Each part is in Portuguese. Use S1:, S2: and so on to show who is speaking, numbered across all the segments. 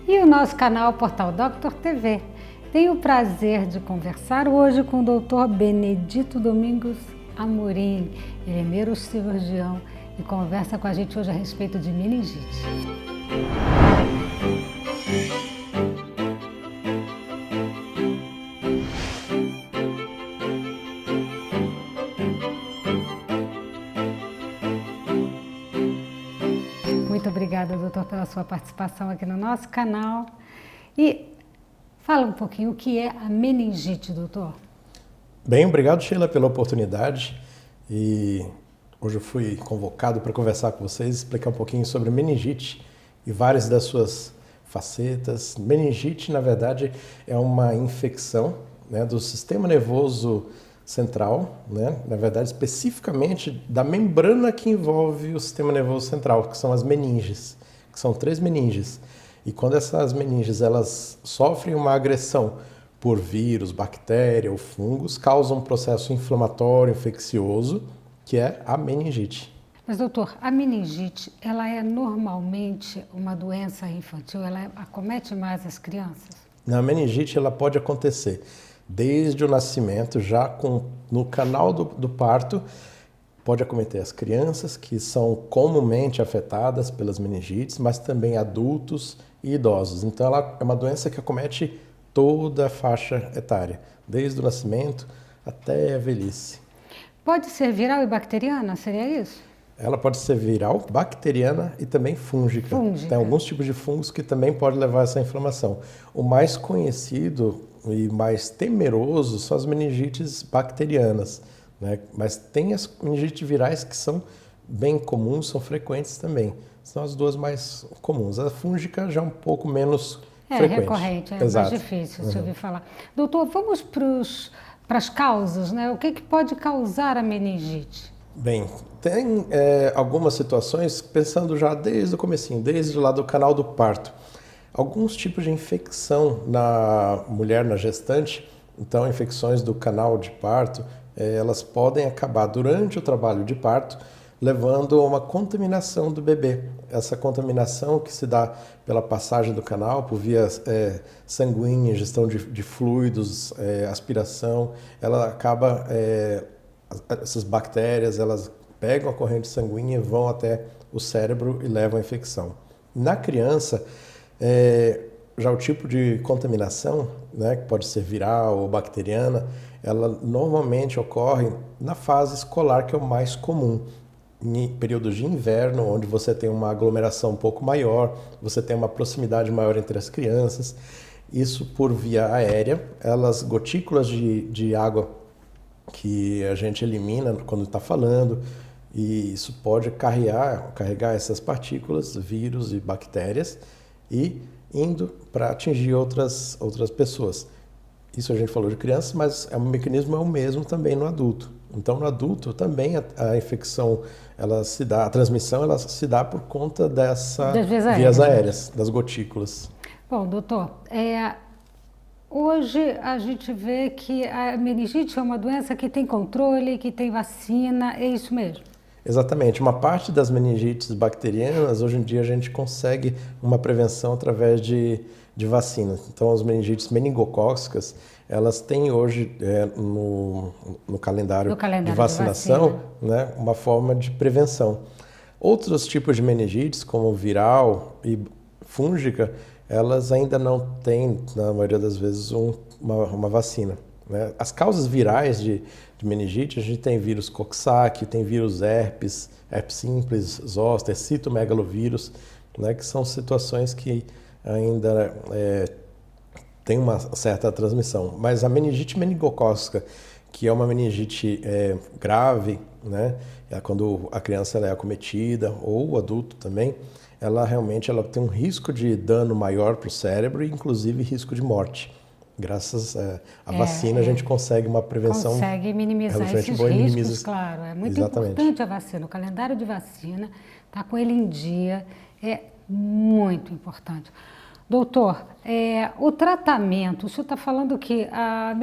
S1: e o nosso canal Portal Doctor TV. Tenho o prazer de conversar hoje com o Dr. Benedito Domingos Amorim. Ele é neurocirurgião e conversa com a gente hoje a respeito de meningite. Muito obrigada, doutor, pela sua participação aqui no nosso canal. E fala um pouquinho o que é a meningite, doutor.
S2: Bem, obrigado, Sheila, pela oportunidade. E hoje eu fui convocado para conversar com vocês, explicar um pouquinho sobre meningite e várias das suas facetas. Meningite, na verdade, é uma infecção, né, do sistema nervoso central, né? Na verdade, especificamente da membrana que envolve o sistema nervoso central, que são as meninges, que são 3 meninges. E quando essas meninges elas sofrem uma agressão por vírus, bactéria ou fungos, causa um processo inflamatório, infeccioso, que é a meningite.
S1: Mas, doutor, a meningite, ela é normalmente uma doença infantil? Ela acomete mais as crianças?
S2: A meningite ela pode acontecer desde o nascimento, já no canal do parto, pode acometer as crianças, que são comumente afetadas pelas meningites, mas também adultos e idosos. Então, ela é uma doença que acomete toda a faixa etária, desde o nascimento até a velhice.
S1: Pode ser viral e bacteriana, seria isso?
S2: Ela pode ser viral, bacteriana e também fúngica. Tem alguns tipos de fungos que também podem levar a essa inflamação. O mais conhecido e mais temeroso são as meningites bacterianas, né? Mas tem as meningites virais que são bem comuns, são frequentes também. São as duas mais comuns. A fúngica já é um pouco menos frequente.
S1: Recorrente, é
S2: Exato.
S1: mais difícil de ouvir falar. Doutor, vamos para as causas, né? O que pode causar a meningite?
S2: Bem, tem algumas situações, pensando já desde o comecinho, desde lá do canal do parto. Alguns tipos de infecção na mulher, na gestante, então infecções do canal de parto, elas podem acabar durante o trabalho de parto, levando a uma contaminação do bebê. Essa contaminação que se dá pela passagem do canal, por via sanguínea, ingestão de fluidos, aspiração, ela acaba, essas bactérias, elas pegam a corrente sanguínea, vão até o cérebro e levam a infecção. Na criança, já o tipo de contaminação, né, que pode ser viral ou bacteriana, ela normalmente ocorre na fase escolar, que é o mais comum. Em períodos de inverno, onde você tem uma aglomeração um pouco maior, você tem uma proximidade maior entre as crianças, isso por via aérea, elas gotículas de água que a gente elimina quando está falando, e isso pode carregar essas partículas, vírus e bactérias, e indo para atingir outras pessoas. Isso a gente falou de crianças, mas o mecanismo é o mesmo também no adulto. Então, no adulto também a infecção, a transmissão ela se dá por conta das vias aéreas, das gotículas.
S1: Bom, doutor, hoje a gente vê que a meningite é uma doença que tem controle, que tem vacina, é isso mesmo?
S2: Exatamente. Uma parte das meningites bacterianas, hoje em dia a gente consegue uma prevenção através de vacinas. Então, as meningites meningocócicas, elas têm hoje no calendário de vacinação, né, uma forma de prevenção. Outros tipos de meningites, como viral e fúngica, elas ainda não têm, na maioria das vezes, uma vacina, né? As causas virais de meningite, a gente tem vírus Coxsackie, tem vírus herpes simples, zoster, citomegalovírus, né, que são situações que ainda tem uma certa transmissão. Mas a meningite meningocócica, que é uma meningite grave, né, quando a criança é acometida, ou o adulto também, ela realmente tem um risco de dano maior para o cérebro e inclusive risco de morte. Graças à vacina a gente consegue uma prevenção.
S1: Consegue minimizar esses riscos, claro. É muito importante a vacina. O calendário de vacina, tá com ele em dia, é muito importante. Doutor, o tratamento, o senhor está falando que a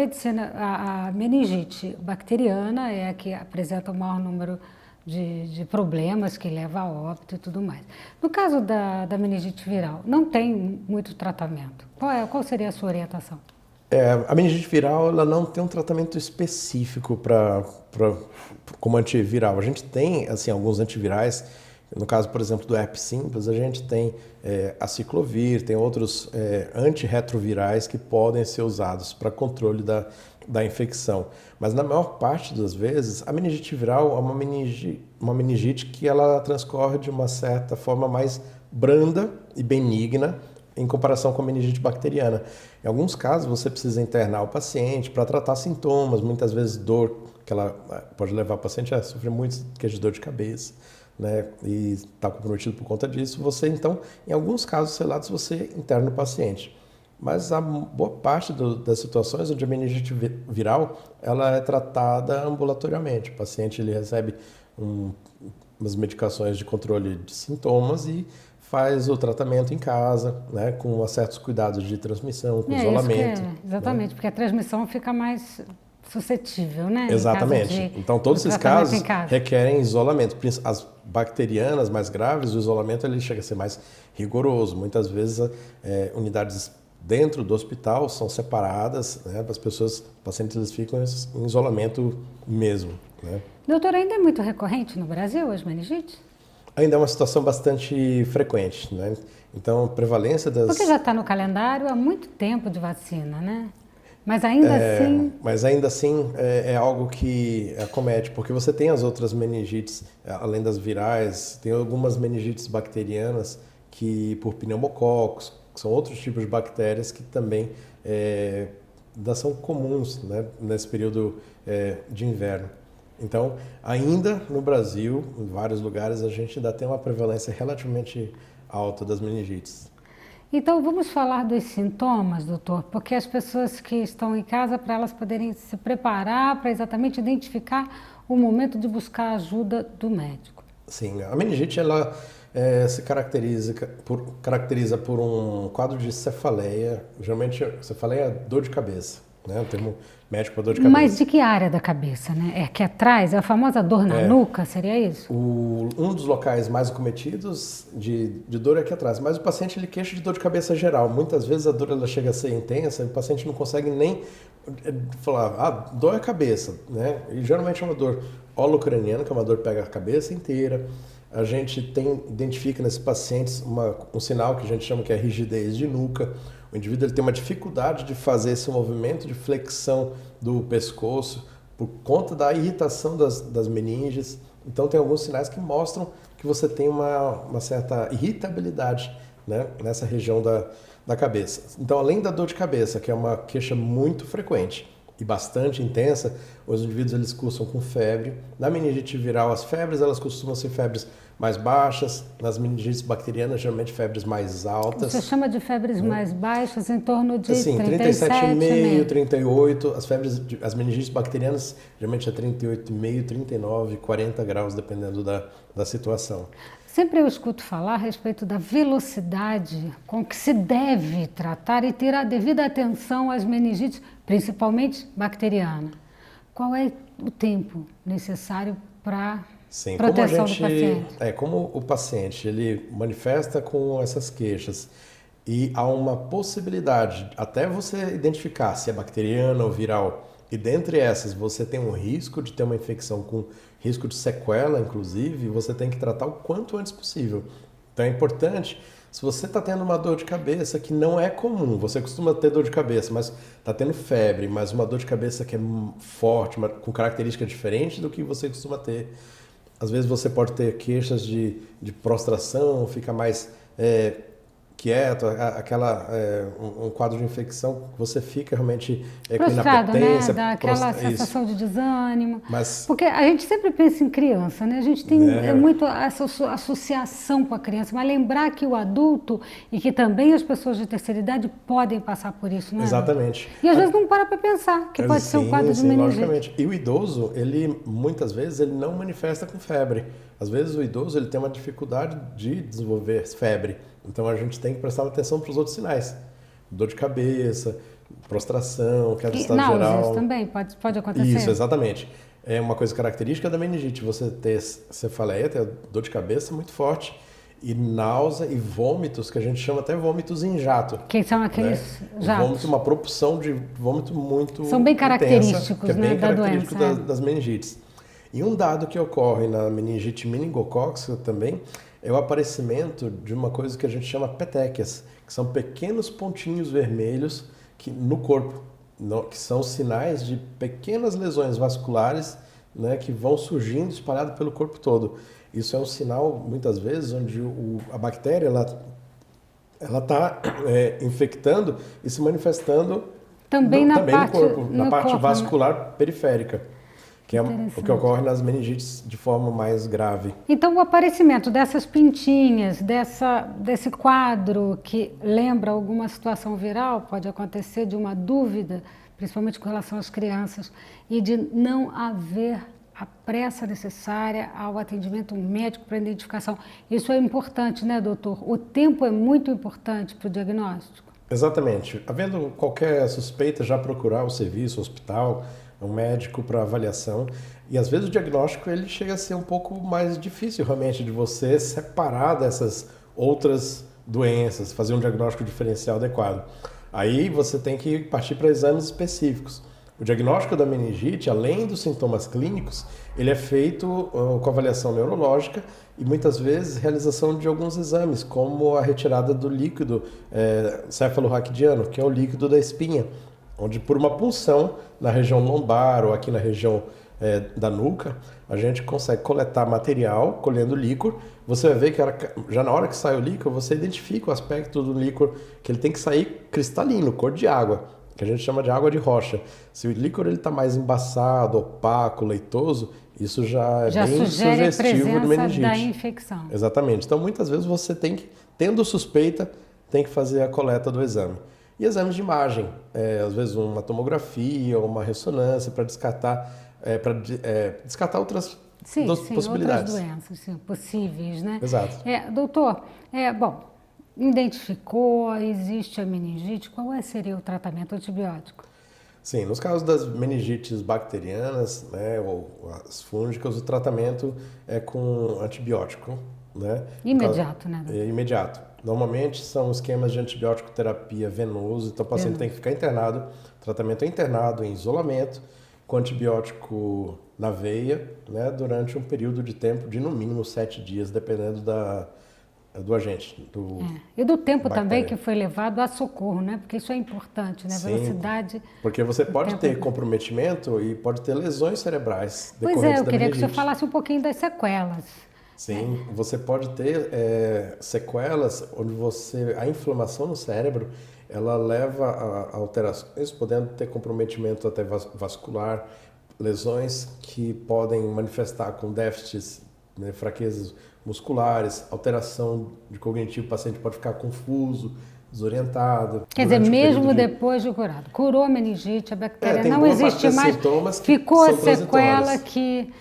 S1: meningite bacteriana é a que apresenta o maior número de problemas que levam a óbito e tudo mais. No caso da meningite viral, não tem muito tratamento. Qual seria a sua orientação?
S2: A meningite viral ela não tem um tratamento específico como antiviral. A gente tem assim, alguns antivirais. No caso, por exemplo, do herpes simples, a gente tem a ciclovir, tem outros antirretrovirais que podem ser usados para controle da infecção. Mas na maior parte das vezes, a meningite viral é uma meningite que ela transcorre de uma certa forma mais branda e benigna em comparação com a meningite bacteriana. Em alguns casos, você precisa internar o paciente para tratar sintomas, muitas vezes dor, que ela pode levar o paciente a sofrer muitas queixas de dor de cabeça, né, e está comprometido por conta disso. Você, então, em alguns casos selados, você interna o paciente. Mas a boa parte das situações onde a meningite viral ela é tratada ambulatorialmente. O paciente ele recebe umas medicações de controle de sintomas e faz o tratamento em casa, né, com certos cuidados de transmissão, com isolamento.
S1: Exatamente, né? Porque a transmissão fica mais suscetível, né?
S2: Exatamente. Então, todos esses casos requerem isolamento. As bacterianas mais graves, o isolamento ele chega a ser mais rigoroso. Muitas vezes, unidades dentro do hospital são separadas, né, para os pacientes eles ficam em isolamento mesmo, né?
S1: Doutor, ainda é muito recorrente no Brasil as meningites?
S2: Ainda é uma situação bastante frequente, né? Então, a prevalência das...
S1: Porque já está no calendário há muito tempo de vacina, né? Mas ainda assim é algo que acomete, porque você tem as outras meningites, além das virais, tem algumas meningites bacterianas que, por pneumococos, que são outros tipos de bactérias que também são comuns, né, nesse período de inverno. Então, ainda no Brasil, em vários lugares, a gente ainda tem uma prevalência relativamente alta das meningites. Então, vamos falar dos sintomas, doutor, porque as pessoas que estão em casa, para elas poderem se preparar para exatamente identificar o momento de buscar a ajuda do médico.
S2: Sim, a meningite ela se caracteriza por um quadro de cefaleia, geralmente cefaleia é dor de cabeça, né? O termo médico para dor de cabeça.
S1: Mas de que área da cabeça, né? É aqui atrás? É a famosa dor na nuca, seria isso?
S2: Um dos locais mais acometidos de dor é aqui atrás, mas o paciente ele queixa de dor de cabeça geral. Muitas vezes a dor ela chega a ser intensa e o paciente não consegue nem falar, dor é a cabeça, né? E geralmente é uma dor holocraniana, que é uma dor que pega a cabeça inteira. A gente identifica nesses pacientes um sinal que a gente chama que é rigidez de nuca. O indivíduo ele tem uma dificuldade de fazer esse movimento de flexão do pescoço por conta da irritação das meninges. Então, tem alguns sinais que mostram que você tem uma certa irritabilidade, né, nessa região da cabeça. Então, além da dor de cabeça, que é uma queixa muito frequente e bastante intensa, os indivíduos eles cursam com febre. Na meningite viral, as febres elas costumam ser febres mais baixas. Nas meningites bacterianas, geralmente febres mais altas.
S1: Você chama de febres mais baixas em torno de
S2: 37,5, 38. As meningites bacterianas, geralmente é 38,5, 39, 40 graus, dependendo da situação.
S1: Sempre eu escuto falar a respeito da velocidade com que se deve tratar e ter a devida atenção às meningites, principalmente bacteriana. Qual é o tempo necessário para proteção do paciente?
S2: Como o paciente ele manifesta com essas queixas e há uma possibilidade, até você identificar se é bacteriana ou viral, e dentre essas você tem um risco de ter uma infecção com risco de sequela, inclusive, você tem que tratar o quanto antes possível. Então é importante, se você está tendo uma dor de cabeça que não é comum, você costuma ter dor de cabeça, mas está tendo febre, mas uma dor de cabeça que é forte, com características diferentes do que você costuma ter. Às vezes você pode ter queixas de prostração, fica mais quieto, um quadro de infecção que você fica realmente com inapetência,
S1: né? Dá aquela sensação de desânimo.
S2: Mas,
S1: porque a gente sempre pensa em criança, né? A gente tem muito essa associação com a criança, mas lembrar que o adulto e que também as pessoas de terceira idade podem passar por isso, não é?
S2: Exatamente.
S1: E às vezes não para pensar que pode ser um quadro de meningite.
S2: Logicamente. E o idoso, muitas vezes, ele não manifesta com febre. Às vezes o idoso ele tem uma dificuldade de desenvolver febre. Então a gente tem que prestar atenção para os outros sinais. Dor de cabeça, prostração, queda de estado geral.
S1: Náuseas também pode acontecer?
S2: Isso, exatamente. é uma coisa característica da meningite, você ter cefaleia, ter dor de cabeça muito forte, e náusea e vômitos, que a gente chama até vômitos em jato.
S1: Que são aqueles jatos.
S2: Vômito, uma propulsão de vômito muito
S1: são bem característicos,
S2: intensa, que é bem característico
S1: da doença,
S2: das meningites. E um dado que ocorre na meningite meningocócica também é o aparecimento de uma coisa que a gente chama petequias, que são pequenos pontinhos vermelhos no corpo, que são sinais de pequenas lesões vasculares, né, que vão surgindo espalhado pelo corpo todo. Isso é um sinal, muitas vezes, onde a bactéria ela está infectando e se manifestando
S1: também
S2: no corpo, na parte vascular, né? Periférica, que é o que ocorre nas meningites de forma mais grave.
S1: Então, o aparecimento dessas pintinhas, desse quadro que lembra alguma situação viral, pode acontecer de uma dúvida, principalmente com relação às crianças, e de não haver a pressa necessária ao atendimento médico para identificação. Isso é importante, né, doutor? O tempo é muito importante para o diagnóstico.
S2: Exatamente. Havendo qualquer suspeita, já procurar o serviço, o hospital, um médico para avaliação. E às vezes o diagnóstico ele chega a ser um pouco mais difícil realmente de você separar dessas outras doenças, fazer um diagnóstico diferencial adequado. Aí você tem que partir para exames específicos. O diagnóstico da meningite, além dos sintomas clínicos, ele é feito com avaliação neurológica e muitas vezes realização de alguns exames, como a retirada do líquido cefalorraquidiano, que é o líquido da espinha, onde por uma punção na região lombar ou aqui na região da nuca, a gente consegue coletar material, colhendo líquor. Você vai ver que já na hora que sai o líquor, você identifica o aspecto do líquor, que ele tem que sair cristalino, cor de água, que a gente chama de água de rocha. Se o líquor está mais embaçado, opaco, leitoso, isso já é bem sugestivo de meningite.
S1: Da infecção.
S2: Exatamente. Então, muitas vezes você tendo suspeita, tem que fazer a coleta do exame. E exames de imagem, às vezes uma tomografia ou uma ressonância para descartar, outras possibilidades.
S1: Outras doenças possíveis, né?
S2: Exato.
S1: Doutor, bom, identificou, existe a meningite, qual seria o tratamento antibiótico?
S2: Sim, nos casos das meningites bacterianas, né, ou as fúngicas, o tratamento é com antibiótico, né?
S1: Imediato, né?
S2: É imediato. Normalmente são esquemas de antibiótico terapia venoso, então o paciente tem que ficar internado, tratamento é internado em isolamento, com antibiótico na veia, né, durante um período de tempo de no mínimo 7 dias, dependendo do agente.
S1: E do tempo também que foi levado a socorro, né? Porque isso é importante, né?
S2: Sim,
S1: velocidade.
S2: Porque você pode ter comprometimento e pode ter lesões cerebrais decorrentes da meningite.
S1: Pois eu queria que você falasse um pouquinho das sequelas.
S2: Sim, você pode ter sequelas onde a inflamação no cérebro, ela leva a alterações, podendo ter comprometimento até vascular, lesões que podem manifestar com déficits, né, fraquezas musculares, alteração de cognitivo, o paciente pode ficar confuso, desorientado.
S1: Quer dizer, mesmo depois de curado. Curou a meningite, a bactéria não existe mais, ficou a sequela que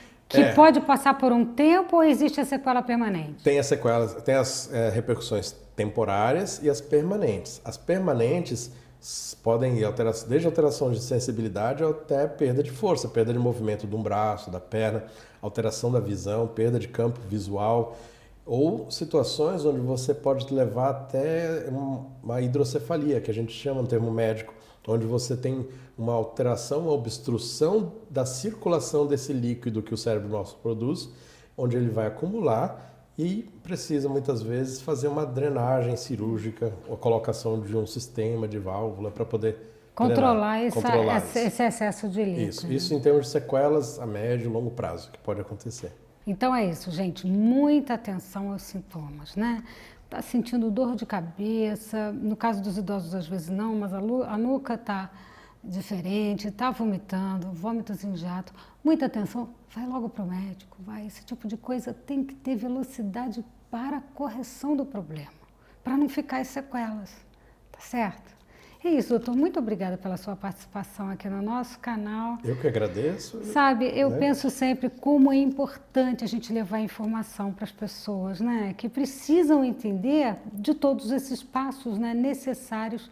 S1: pode passar por um tempo ou existe a sequela permanente?
S2: Tem as sequelas, tem as repercussões temporárias e as permanentes. As permanentes podem ir desde alteração de sensibilidade até perda de força, perda de movimento de um braço, da perna, alteração da visão, perda de campo visual, ou situações onde você pode levar até uma hidrocefalia, que a gente chama no termo médico, onde você tem uma alteração, uma obstrução da circulação desse líquido que o cérebro nosso produz, onde ele vai acumular e precisa muitas vezes fazer uma drenagem cirúrgica, a colocação de um sistema de válvula para poder
S1: controlar esse excesso de líquido.
S2: Isso em termos de sequelas a médio e longo prazo que pode acontecer.
S1: Então é isso, gente, muita atenção aos sintomas, né? Tá sentindo dor de cabeça, no caso dos idosos às vezes não, mas a nuca está diferente, está vomitando, vômitos em jato, muita atenção, vai logo para o médico, esse tipo de coisa tem que ter velocidade para a correção do problema, para não ficar as sequelas, tá certo? É isso, doutor, muito obrigada pela sua participação aqui no nosso canal.
S2: Eu que agradeço.
S1: Sabe, eu penso sempre como é importante a gente levar informação para as pessoas, né, que precisam entender de todos esses passos, né, necessários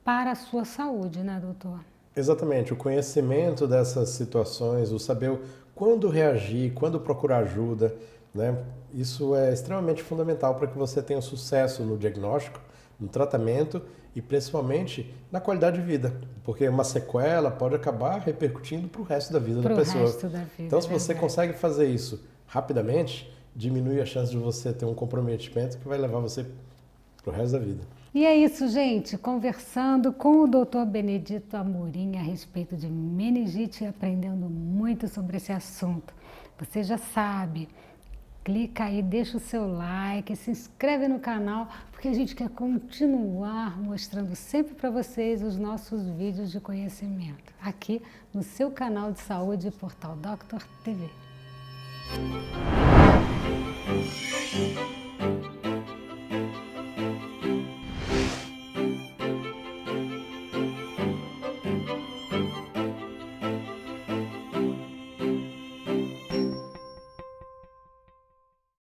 S1: para a sua saúde, né, doutor?
S2: Exatamente, o conhecimento dessas situações, o saber quando reagir, quando procurar ajuda, né? Isso é extremamente fundamental para que você tenha sucesso no diagnóstico, no tratamento e principalmente na qualidade de vida, porque uma sequela pode acabar repercutindo para o resto da vida da pessoa.
S1: Resto da vida,
S2: então, se você consegue fazer isso rapidamente, diminui a chance de você ter um comprometimento que vai levar você para o resto da vida.
S1: E é isso, gente. Conversando com o Dr. Benedito Amorim a respeito de meningite e aprendendo muito sobre esse assunto. Você já sabe, clica aí, deixa o seu like, se inscreve no canal, porque a gente quer continuar mostrando sempre para vocês os nossos vídeos de conhecimento, aqui no seu canal de saúde, Portal Doctor TV.